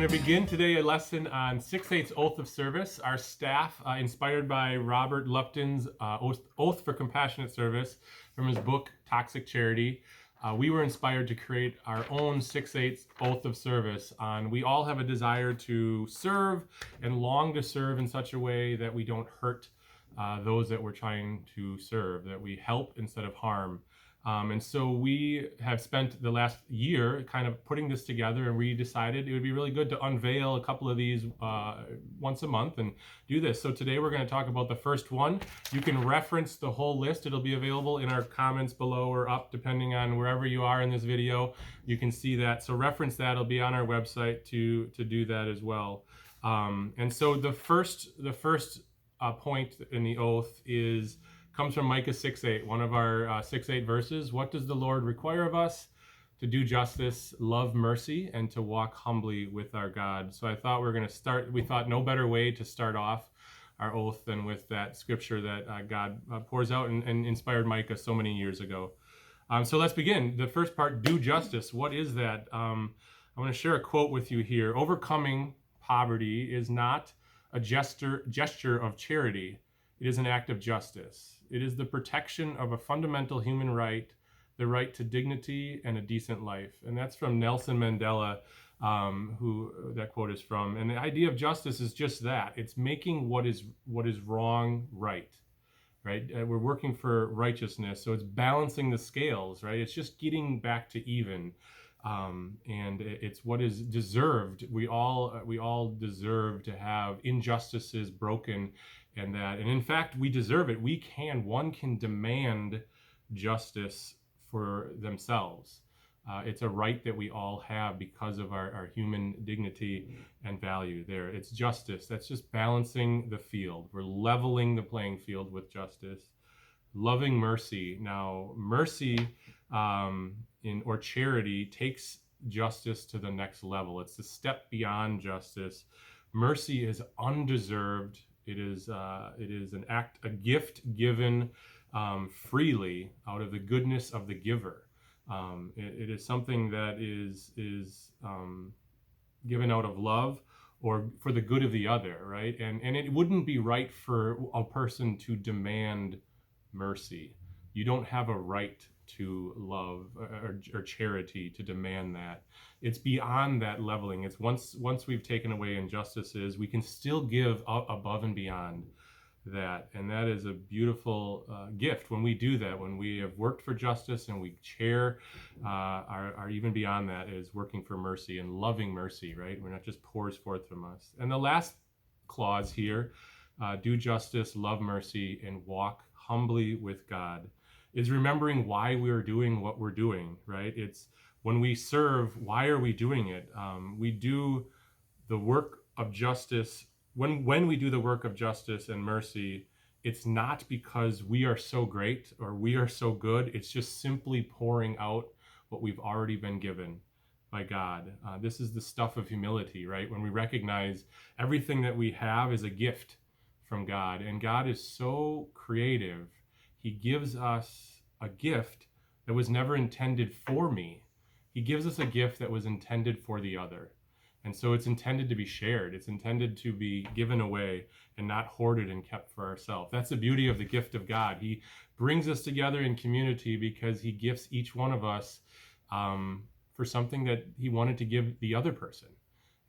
going to begin today a lesson on 6/8 Oath of Service. Our staff, inspired by Robert Lupton's Oath for Compassionate Service from his book, Toxic Charity, we were inspired to create our own 6/8 Oath of Service. We all have a desire to serve and long to serve in such a way that we don't hurt those that we're trying to serve, that we help instead of harm. And so we have spent the last year kind of putting this together, and we decided it would be really good to unveil a couple of these once a month and do this. So today we're going to talk about the first one. You can reference the whole list. It'll be available in our comments below or up, depending on wherever you are in this video. You can see that. So reference that. It'll be on our website to do that as well. And so the first point in the oath comes from Micah 6:8, one of our 6:8 verses. What does the Lord require of us? To do justice, love mercy, and to walk humbly with our God. So I thought we thought no better way to start off our oath than with that scripture that God pours out and inspired Micah so many years ago. So let's begin. The first part, do justice. What is that? I want to share a quote with you here. Overcoming poverty is not a gesture of charity. It is an act of justice. It is the protection of a fundamental human right, the right to dignity and a decent life. And that's from Nelson Mandela, who that quote is from. And the idea of justice is just that. It's making what is wrong right. We're working for righteousness, so it's balancing the scales, right? It's just getting back to even. And it's what is deserved. We all deserve to have injustices broken, and in fact we deserve it. One can demand justice for themselves. It's a right that we all have because of our human dignity and value there. It's justice. That's just balancing the field. We're leveling the playing field with justice. Loving mercy. Now, mercy or charity takes justice to the next level. It's the step beyond justice. Mercy is undeserved. It is an act, a gift given freely out of the goodness of the giver. It is something that is given out of love or for the good of the other, right? And it wouldn't be right for a person to demand mercy. You don't have a right to love or charity to demand that. It's beyond that leveling. It's once we've taken away injustices, we can still give above and beyond that. And that is a beautiful gift when we do that, when we have worked for justice and we share our even beyond that is working for mercy and loving mercy, right? We're not just pours forth from us. And the last clause here, do justice, love mercy, and walk humbly with God, is remembering why we're doing what we're doing, right? It's when we serve, why are we doing it? We do the work of justice. When we do the work of justice and mercy, it's not because we are so great or we are so good. It's just simply pouring out what we've already been given by God. This is the stuff of humility, right? When we recognize everything that we have is a gift from God, and God is so creative. He gives us a gift that was never intended for me. He gives us a gift that was intended for the other. And so it's intended to be shared. It's intended to be given away and not hoarded and kept for ourselves. That's the beauty of the gift of God. He brings us together in community because he gifts each one of us for something that he wanted to give the other person.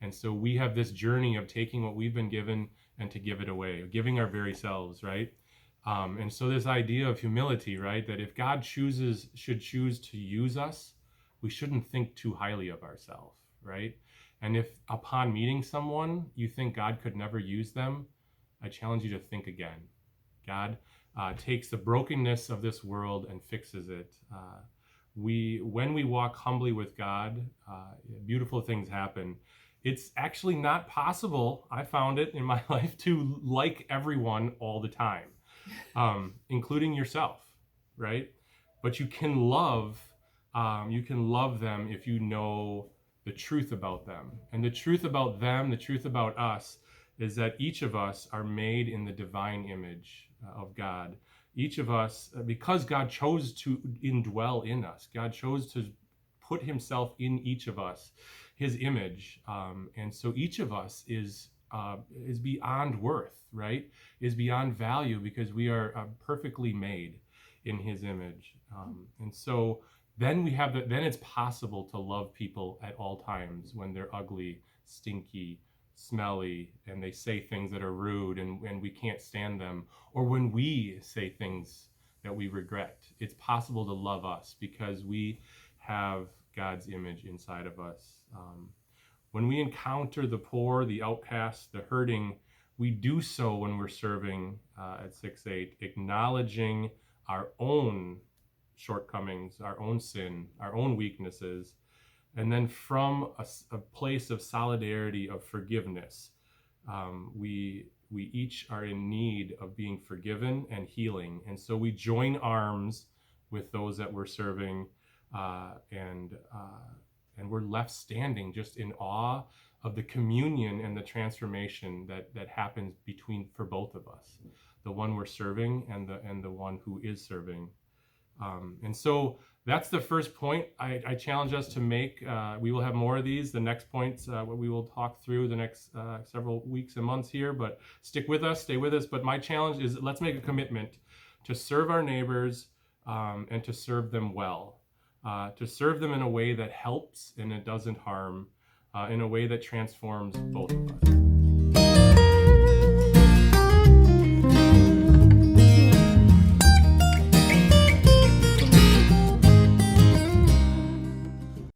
And so we have this journey of taking what we've been given and to give it away, giving our very selves, right? And so this idea of humility, right? That if God should choose to use us, we shouldn't think too highly of ourselves, right? And if upon meeting someone, you think God could never use them, I challenge you to think again. God takes the brokenness of this world and fixes it. When we walk humbly with God, beautiful things happen. It's actually not possible, I found it in my life, to like everyone all the time, including yourself, right? But you can love them if you know the truth about them. And the truth about them, the truth about us, is that each of us are made in the divine image of God. Each of us, because God chose to indwell in us, God chose to put himself in each of us. his image, and so each of us is beyond worth, right? Is beyond value because we are perfectly made in his image, and so then then it's possible to love people at all times when they're ugly, stinky, smelly, and they say things that are rude and we can't stand them, or when we say things that we regret. It's possible to love us because we have God's image inside of us. When we encounter the poor, the outcast, the hurting, we do so when we're serving at 6-8, acknowledging our own shortcomings, our own sin, our own weaknesses, and then from a place of solidarity, of forgiveness, we each are in need of being forgiven and healing, and so we join arms with those that we're serving, and we're left standing just in awe of the communion and the transformation that happens for both of us, the one we're serving and the one who is serving. And so that's the first point I challenge us to make. We will have more of these. The next points, what we will talk through the next several weeks and months here, but stick with us, stay with us. But my challenge is, let's make a commitment to serve our neighbors and to serve them well, to serve them in a way that helps and it doesn't harm, in a way that transforms both of us.